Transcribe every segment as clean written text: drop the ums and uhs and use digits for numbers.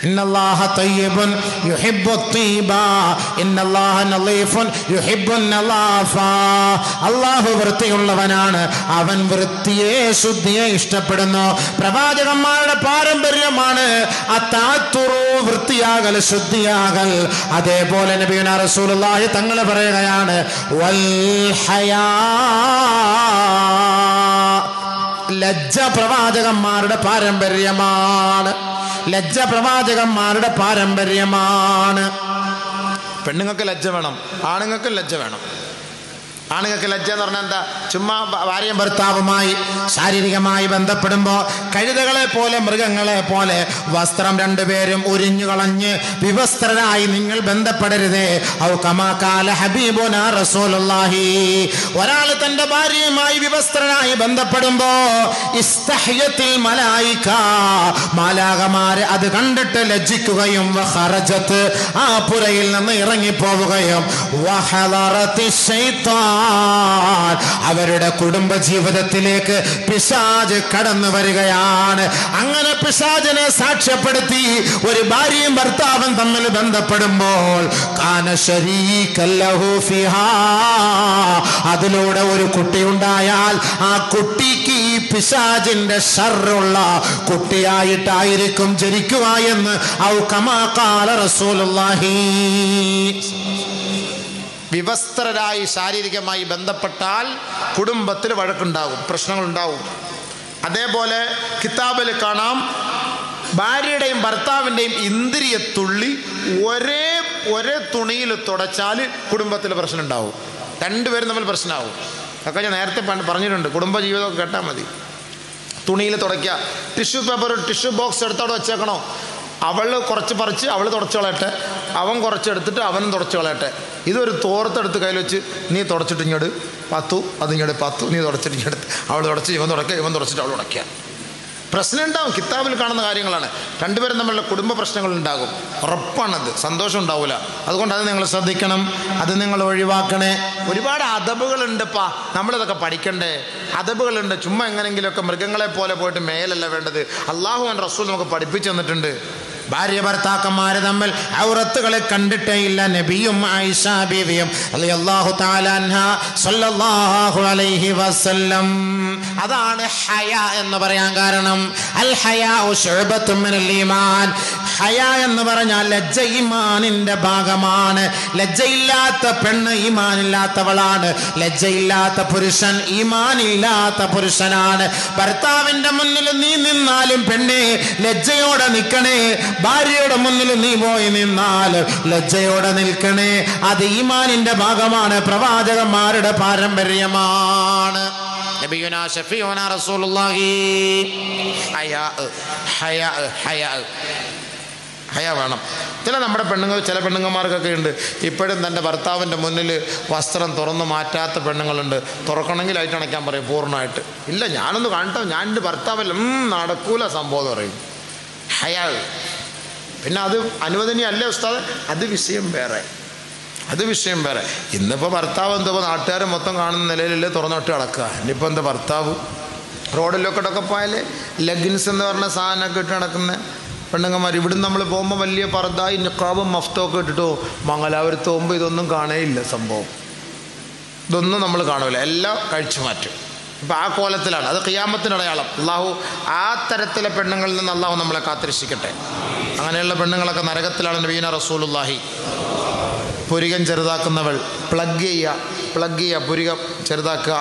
ഇന്നല്ലാഹ തയ്യിബുൻ യുഹിബ്ബുത് തീബ ഇന്നല്ലാഹ നളീഫുൻ യുഹിബ്ബുൻ നളാഫ. അല്ലാഹു വൃത്തിയുള്ളവനാണ്, അവൻ വൃത്തിയെ ശുദ്ധിയെ ഇഷ്ടപ്പെടുന്നു. പ്രവാചകന്മാരുടെ പാരമ്പര്യമാണ് അത്തഅത്തുറു, വൃത്തിയാകൽ, ശുദ്ധിയാകൽ. അതേപോലെ നബിയുനാ റസൂലുള്ളാഹി തങ്ങൾ പറയുകയാണ് വൽ ഹയാ, ലജ്ജ പ്രവാചകന്മാരുടെ പാരമ്പര്യമാണ്. ലജ്ജ പ്രവാചകന്മാരുടെ പാരമ്പര്യമാണ്. പെണ്ണുങ്ങൾക്ക് ലജ്ജ വേണം, ആണുങ്ങൾക്ക് ലജ്ജ വേണം. ആണുങ്ങൾക്ക് ലജ്ജ എന്ന് പറഞ്ഞാൽ എന്താ? ചുമ്മാ ഭാര്യയും ഭർത്താവുമായി ശാരീരികമായി ബന്ധപ്പെടുമ്പോൾ കഴുതകളെ പോലെ, മൃഗങ്ങളെ പോലെ വസ്ത്രം രണ്ടുപേരും ഉരിഞ്ഞു കളഞ്ഞ് വിവസ്ത്രരായി നിങ്ങൾ ബന്ധപ്പെടരുതേ. ഔ കമാ ഖാല ഹബീബുനാ റസൂലുള്ളാഹി, ഒരാൾ തന്റെ ഭാര്യയുമായി വിവസ്ത്രനായി ബന്ധപ്പെടുമ്പോ ഇസ്തഹ്യത്തിൽ മലായിക, മാലാകമാര് അത് കണ്ടിട്ട് ലജ്ജിക്കുകയും വഖറജത്ത്, ആ പുരയിൽ നിന്ന് ഇറങ്ങിപ്പോവുകയും വഹളറത്തി ശൈത്താൻ, അവരുടെ കുടുംബ ജീവിതത്തിലേക്ക് പിശാച് കടന്നു വരികയാണ്. അങ്ങനെ പിശാചിനെ സാക്ഷ്യപ്പെടുത്തി ഒരു ഭാര്യയും ഭർത്താവും തമ്മിൽ ബന്ധപ്പെടുമ്പോൾ കാന ശരീകൻ ലഹു ഫിഹാ, അതിലൂടെ ഒരു കുട്ടി ഉണ്ടായാൽ ആ കുട്ടിക്ക് ഈ പിശാചിന്റെ ശർറുള്ള കുട്ടിയായിട്ടായിരിക്കും ജനിക്കുക എന്ന് ഔ കമാ ഖാല റസൂലുള്ളാഹി. വിവസ്ത്രരായി ശാരീരികമായി ബന്ധപ്പെട്ടാൽ കുടുംബത്തിൽ വഴക്കുണ്ടാകും, പ്രശ്നങ്ങളുണ്ടാവും. അതേപോലെ കിതാബിൽ കാണാം, ഭാര്യയുടെയും ഭർത്താവിൻ്റെയും ഇന്ദ്രിയത്തുള്ളി ഒരേ തുണിയിൽ തുടച്ചാൽ കുടുംബത്തിൽ പ്രശ്നം ഉണ്ടാവും. രണ്ടുപേരും തമ്മിൽ പ്രശ്നമാവും. അതൊക്കെ ഞാൻ നേരത്തെ പറഞ്ഞിട്ടുണ്ട്. കുടുംബജീവിതമൊക്കെ കേട്ടാൽ മതി. തുണിയിൽ തുടയ്ക്കുക, ടിഷ്യൂ ബോക്സ് എടുത്തോടെ വെച്ചേക്കണോ? അവൾ കുറച്ച് പറിച്ച് അവൾ തുടച്ചു കളയട്ടെ, അവൻ കുറച്ചെടുത്തിട്ട് അവനും തുടച്ചു കളയട്ടെ. ഇതൊരു തോർത്തെടുത്ത് കയ്യിൽ വെച്ച് നീ തുടച്ചിട്ട് ഇങ്ങോട്ട് പത്തു, അതിങ്ങോട്ട് പത്തു, നീ തുടച്ചിട്ട് ഇങ്ങോട്ട്, അവൾ തുടച്ച് ഇവൻ തുടക്കുക, ഇവൻ തുടച്ചിട്ട് അവൾ തുടയ്ക്കുക. പ്രശ്നം ഉണ്ടാവും. കിതാബിൽ കാണുന്ന കാര്യങ്ങളാണ്. രണ്ടുപേരും തമ്മിലുള്ള കുടുംബ പ്രശ്നങ്ങൾ ഉണ്ടാകും, ഉറപ്പാണത്. സന്തോഷം ഉണ്ടാവില്ല. അതുകൊണ്ട് അത് നിങ്ങൾ ശ്രദ്ധിക്കണം, അത് നിങ്ങൾ ഒഴിവാക്കണേ. ഒരുപാട് അദബുകളുണ്ട്. നമ്മളിതൊക്കെ പഠിക്കണ്ടേ? അദബുകളുണ്ട്. ചുമ്മാ എങ്ങനെങ്കിലുമൊക്കെ മൃഗങ്ങളെ പോലെ പോയിട്ട് മേലല്ല വേണ്ടത്. അള്ളാഹു ആൻഡ് റസൂൽ നമുക്ക് പഠിപ്പിച്ചു തന്നിട്ടുണ്ട്. ഭാര്യ ഭർത്താക്കന്മാര് തമ്മിൽ ഔറത്തുകളെ കണ്ടിട്ടേ ഇല്ല. നബിയും ആയിഷ ബീവിയും റളിയല്ലാഹു തആല അൻഹാ സല്ലല്ലാഹു അലൈഹി വസല്ലം. അതാണ് ഹയാ എന്ന് പറയാൻ കാരണം. അൽ ഹയാഉ ശുഅബത്തുൻ മിനൽ ഈമാൻ. ഹയാ എന്ന് പറഞ്ഞാൽ ലജ്ജ ഈമാനിന്റെ ഭാഗമാണ്. ലജ്ജയില്ലാത്ത പെണ്ണ് ഈമാനില്ലാത്തവളാണ്. ലജ്ജയില്ലാത്ത പുരുഷൻ ഈമാനില്ലാത്ത പുരുഷനാണ്. ഭർത്താവിന്റെ മുന്നിൽ നീ നിന്നാലും പെണ്ണെ ലജ്ജയോടെ നിൽക്കണേ. ഭാര്യയുടെ മുന്നിൽ നീ പോയി നിന്നാൽ ലജ്ജയോടെ നിൽക്കണേ. അത് ഈമാനിന്റെ ഭാഗമാണ്, പ്രവാചകന്മാരുടെ പാരമ്പര്യമാണ്. നബിയുനാ ശഫീഉനാ റസൂലുള്ളാഹി ഹയാ വേണം. നമ്മുടെ ചില പെണ്ണുങ്ങന്മാർക്കൊക്കെ ഉണ്ട് ഇപ്പോഴും തൻ്റെ ഭർത്താവിൻ്റെ മുന്നിൽ വസ്ത്രം തുറന്നു മാറ്റാത്ത പെണ്ണുങ്ങളുണ്ട്. തുറക്കണമെങ്കിൽ ലൈറ്റ് അണയ്ക്കാൻ പറയും പൂർണ്ണമായിട്ട്. ഇല്ല, ഞാനൊന്ന് കാണട്ടോ, ഞാൻ എൻ്റെ ഭർത്താവല്ല, നടക്കൂല സംഭവം എന്ന് പറയും. ഹയാ. പിന്നെ അത് അനുവദനീയമല്ലേ ഉസ്താദ്? അത് വിഷയം വേറെ. ഇന്നിപ്പോൾ ഭർത്താവ് എന്തോ നാട്ടുകാരെ മൊത്തം കാണുന്ന നിലയിലല്ലേ തുറന്നിട്ട് നടക്കുക. ഇനിയിപ്പോൾ എന്താ ഭർത്താവ് റോഡിലൊക്കെ പോയാൽ ലെഗിൻസ് എന്ന് പറഞ്ഞ സാധനമൊക്കെ ഇട്ട് നടക്കുന്ന പെണ്ണുങ്ങന്മാർ. ഇവിടുന്ന് നമ്മൾ പോകുമ്പോൾ വലിയ പർദ്ദായി നിക്കാബും മഫ്തൊക്കെ ഇട്ടിട്ടോ മംഗലാപുരത്ത് പോകുമ്പോൾ ഇതൊന്നും കാണേയില്ല. സംഭവം ഇതൊന്നും നമ്മൾ കാണില്ല, എല്ലാം കഴിച്ചു മാറ്റും. ഇപ്പം ആ കോലത്തിലാണ്. അത് ഖിയാമത്തിന് അടയാളം. അള്ളാഹു ആ തരത്തിലെ പെണ്ണുങ്ങളിൽ നിന്ന് അള്ളാഹു നമ്മളെ കാത്തിരക്ഷിക്കട്ടെ. അങ്ങനെയുള്ള പെണ്ണുങ്ങളൊക്കെ നരകത്തിലാണ്. നബീന റസൂലുള്ളാഹി പുരികം ചെറുതാക്കുന്നവൾ, പ്ലഗ് ചെയ്യുക, പുരികം ചെറുതാക്കുക,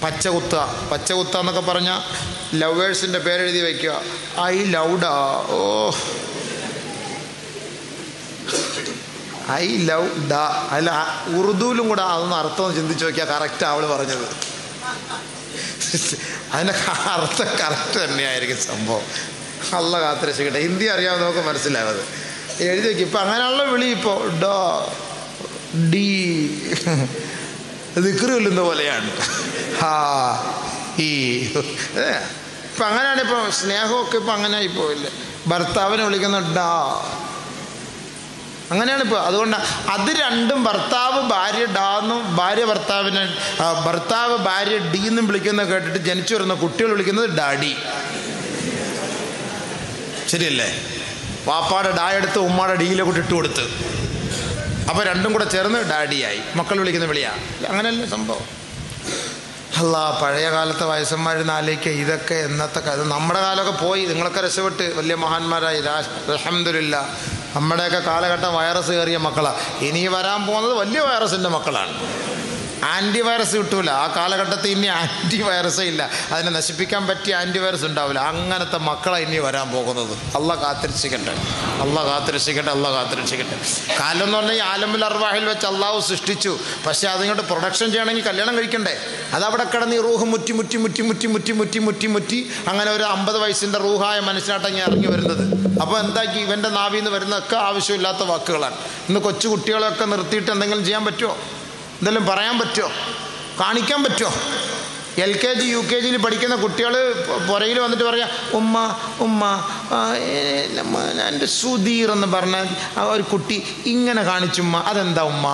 പച്ച കുത്തുക എന്നൊക്കെ പറഞ്ഞാൽ ലവേഴ്സിൻ്റെ പേരെഴുതി വയ്ക്കുക. ഐ ലൗഡാ, ഓ ഐ ലവ് ഡ. അല്ല, ഉറുദുവിലും കൂടെ അതൊന്ന് അർത്ഥം ചിന്തിച്ച് നോക്കിയാൽ കറക്റ്റ് അവൾ പറഞ്ഞത്. അതിൻ്റെ അർത്ഥം കറക്റ്റ് തന്നെയായിരിക്കും സംഭവം. അള്ള കാത്തിരക്ഷിക്കട്ടെ. ഹിന്ദി അറിയാവുന്ന നമുക്ക് മനസ്സിലാവത് എഴുതി വയ്ക്കും. ഇപ്പം അങ്ങനെയുള്ള വിളി ഇപ്പോൾ ഡോ ഡി ദിക്റ് കൊല്ലുന്ന പോലെയാണ്. ഇപ്പം അങ്ങനെയാണ്. ഇപ്പോൾ സ്നേഹമൊക്കെ ഇപ്പം അങ്ങനെ ആയിപ്പോയില്ലേ. ഭർത്താവിനെ വിളിക്കുന്ന ഡാ, അങ്ങനെയാണ് ഇപ്പോൾ. അതുകൊണ്ട് അത് രണ്ടും ഭർത്താവ് ഭാര്യ ഡാന്നും ഭർത്താവ് ഭാര്യ ഡി എന്നും വിളിക്കുന്നത് കേട്ടിട്ട് ജനിച്ചു വരുന്ന കുട്ടികൾ വിളിക്കുന്നത് ഡാഡി. ശരിയല്ലേ? പാപ്പാടെ ഡാ എടുത്ത് ഉമ്മാടെ ഡീയിലെ കൂടെ ഇട്ട് കൊടുത്ത്. അപ്പോൾ രണ്ടും കൂടെ ചേർന്ന് ഡാഡിയായി. മക്കൾ വിളിക്കുന്ന വിളിയാ. അങ്ങനെയല്ലേ സംഭവം. അല്ലാ, പഴയ കാലത്തെ വയസ്സന്മാരെന്ന് ആലോചിക്കുക. ഇതൊക്കെ എന്നത്തെ കാലം. നമ്മുടെ കാലമൊക്കെ പോയി, നിങ്ങളൊക്കെ രക്ഷപ്പെട്ട് വലിയ മഹാന്മാരായി. അൽഹംദുലില്ലാ. നമ്മുടെയൊക്കെ കാലഘട്ടം വൈറസ് കയറിയ മക്കളാണ്. ഇനി വരാൻ പോകുന്നത് വലിയ വൈറസിൻ്റെ മക്കളാണ്. ആൻറ്റിവൈറസ് കിട്ടൂല. ആ കാലഘട്ടത്തിൽ ഇനി ആൻറ്റിവൈറസേ ഇല്ല. അതിനെ നശിപ്പിക്കാൻ പറ്റിയ ആൻറ്റിവൈറസ് ഉണ്ടാവില്ല. അങ്ങനത്തെ മക്കളാണ് ഇനി വരാൻ പോകുന്നത്. അള്ളാഹ് കാത്തിരക്ഷിക്കട്ടെ, അള്ളാഹ് കാത്തിരക്ഷിക്കട്ടെ, അള്ളാഹ് കാത്തിരക്ഷിക്കട്ടെ. കാലം എന്ന് പറഞ്ഞാൽ ഈ ആലമുൽ അർവാഹിൽ വെച്ച് അള്ളാഹു സൃഷ്ടിച്ചു. പക്ഷേ അതിങ്ങോട്ട് പ്രൊഡക്ഷൻ ചെയ്യണമെങ്കിൽ കല്യാണം കഴിക്കണ്ടേ? അതവിടെ കിടന്ന് ഈ റൂഹ് മുറ്റി മുറ്റി മുറ്റി മുറ്റി മുറ്റി മുറ്റി മുറ്റി മുറ്റി അങ്ങനെ ഒരു 50 വയസ്സിൻ്റെ റൂഹായ മനസ്സിലാട്ടങ്ങി ഇറങ്ങി വരുന്നത്. അപ്പോൾ എന്താക്കി? ഇവൻ്റെ നാവിൽ നിന്ന് വരുന്നതൊക്കെ ആവശ്യമില്ലാത്ത വാക്കുകളാണ്. ഇന്ന് കൊച്ചു കുട്ടികളെയൊക്കെ നിർത്തിയിട്ട് എന്തെങ്കിലും ചെയ്യാൻ പറ്റുമോ? എന്തെങ്കിലും പറയാൻ പറ്റുമോ? കാണിക്കാൻ പറ്റുമോ? LKG UKGയിൽ പഠിക്കുന്ന കുട്ടികൾ പുറയിൽ വന്നിട്ട് പറയാം, ഉമ്മ ഉമ്മ എൻ്റെ സുധീർ എന്ന് പറഞ്ഞ ഒരു കുട്ടി ഇങ്ങനെ കാണിച്ചുമ്മ, അതെന്താ ഉമ്മ?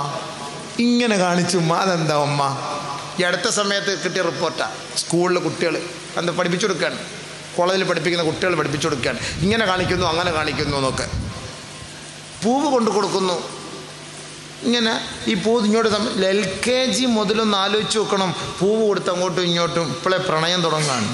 ഇങ്ങനെ കാണിച്ചുമ്മ, അതെന്താ ഉമ്മ? ഈ അടുത്ത സമയത്ത് കിട്ടിയ റിപ്പോർട്ടാണ്. സ്കൂളിൽ കുട്ടികൾ എന്താ പഠിപ്പിച്ചു കൊടുക്കുകയാണ്, കോളേജിൽ പഠിപ്പിക്കുന്ന കുട്ടികൾ പഠിപ്പിച്ചു കൊടുക്കുകയാണ്. ഇങ്ങനെ കാണിക്കുന്നു, അങ്ങനെ കാണിക്കുന്നു എന്നൊക്കെ. പൂവ് കൊണ്ടു കൊടുക്കുന്നു. ഇങ്ങനെ ഈ പൂവ് ഇങ്ങോട്ട് LKG മുതലൊന്ന് ആലോചിച്ച് നോക്കണം. പൂവ് കൊടുത്ത് അങ്ങോട്ടും ഇങ്ങോട്ടും ഇപ്പോഴേ പ്രണയം തുടങ്ങുകയാണ്.